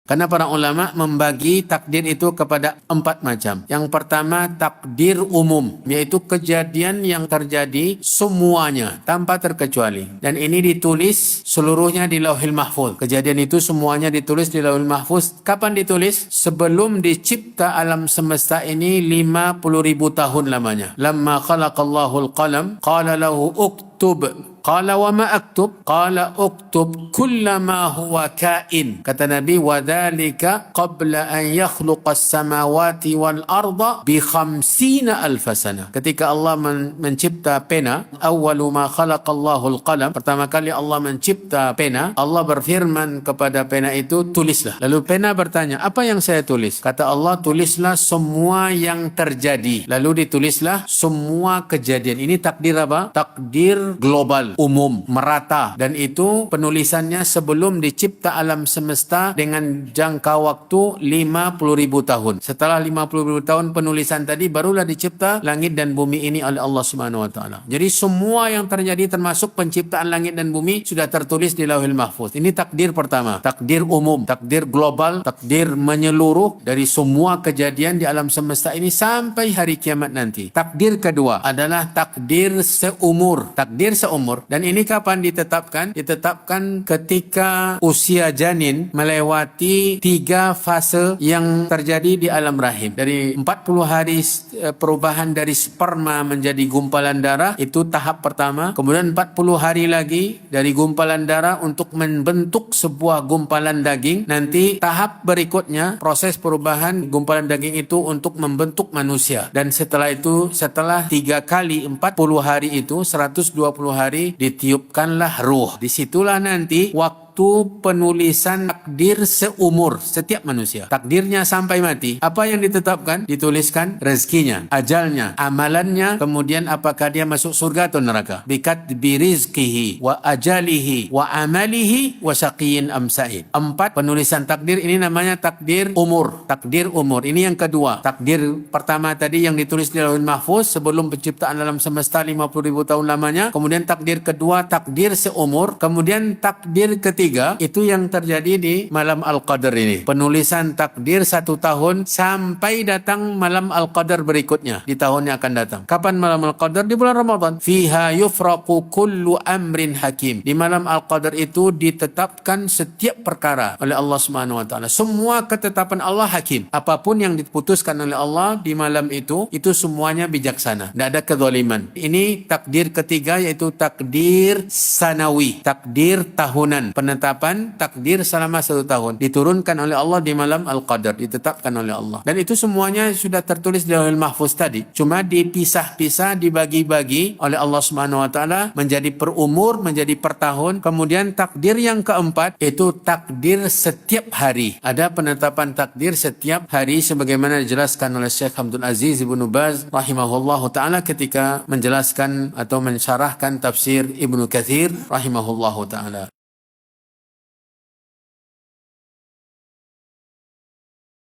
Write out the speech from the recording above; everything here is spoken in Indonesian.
Karena para ulama membagi takdir itu kepada 4 macam. Yang pertama takdir umum, yaitu kejadian yang terjadi semuanya tanpa terkecuali. Dan ini ditulis seluruhnya di Lauhil Mahfuz. Kejadian itu semuanya ditulis di Lauhil Mahfuz. Kapan ditulis? Sebelum dicipta alam semesta ini 50.000 tahun lamanya. Lamma khalaqallahul qalam qala lahu uktub. Qala wa ma aktub? Qala uktub kullama huwa kain. Kata Nabi, wa dhalika qabla an yakhluqas samawati wal arda bi 50,000 sana. Ketika Allah mencipta pena, awwalu ma khalaqallahu al-qalam, pertama kali Allah mencipta pena, Allah berfirman kepada pena itu, tulislah. Lalu pena bertanya, apa yang saya tulis? Kata Allah, tulislah semua yang terjadi. Lalu ditulislah semua kejadian. Ini takdir apa? Takdir global, umum, merata, dan itu penulisannya sebelum dicipta alam semesta dengan jangka waktu 50.000 tahun. Setelah 50.000 tahun penulisan tadi, barulah dicipta langit dan bumi ini oleh Allah Subhanahu wa taala. Jadi semua yang terjadi termasuk penciptaan langit dan bumi sudah tertulis di Lauhil Mahfuz. Ini takdir pertama, takdir umum, takdir global, takdir menyeluruh dari semua kejadian di alam semesta ini sampai hari kiamat nanti. Takdir kedua adalah takdir seumur. Takdir seumur. Dan ini kapan ditetapkan? Ditetapkan ketika usia janin melewati 3 fase yang terjadi di alam rahim. Dari 40 hari perubahan dari sperma menjadi gumpalan darah, itu tahap pertama. Kemudian 40 hari lagi dari gumpalan darah untuk membentuk sebuah gumpalan daging. Nanti tahap berikutnya, proses perubahan gumpalan daging itu untuk membentuk manusia. Dan setelah itu, setelah 3 kali 40 hari itu, 120 hari, ditiupkanlah ruh. Disitulah nanti waktu penulisan takdir seumur setiap manusia. Takdirnya sampai mati. Apa yang ditetapkan? Dituliskan rezekinya, ajalnya, amalannya, kemudian apakah dia masuk surga atau neraka. Bikatbi rizqihi wa ajalihi wa amalihi wa syaqiyyin am sa'id. 4 penulisan takdir ini namanya takdir umur. Takdir umur. Ini yang kedua. Takdir pertama tadi yang ditulis di Lauhul Mahfuz sebelum penciptaan alam semesta 50.000 tahun lamanya. Kemudian takdir kedua, takdir seumur. Kemudian takdir ketiga, itu yang terjadi di malam Al-Qadar ini. Penulisan takdir 1 tahun sampai datang malam Al-Qadar berikutnya. Di tahun yang akan datang. Kapan malam Al-Qadar? Di bulan Ramadan. Fiha yufraqu kullu amrin hakim. Di malam Al-Qadar itu ditetapkan setiap perkara oleh Allah Subhanahu wa taala. Semua ketetapan Allah hakim. Apapun yang diputuskan oleh Allah di malam itu semuanya bijaksana. Tidak ada kezaliman. Ini takdir ketiga, yaitu takdir sanawi. Takdir tahunan. Penetapan takdir selama 1 tahun diturunkan oleh Allah di malam Al-Qadar, ditetapkan oleh Allah. Dan itu semuanya sudah tertulis di Lauhul Mahfuz tadi. Cuma dipisah-pisah, dibagi-bagi oleh Allah Subhanahu wa taala menjadi per umur, menjadi per tahun. Kemudian takdir yang keempat itu takdir setiap hari. Ada penetapan takdir setiap hari sebagaimana dijelaskan oleh Syekh Abdul Aziz Ibnu Baz rahimahullahu taala ketika menjelaskan atau mensyarahkan tafsir Ibnu Katsir rahimahullahu taala.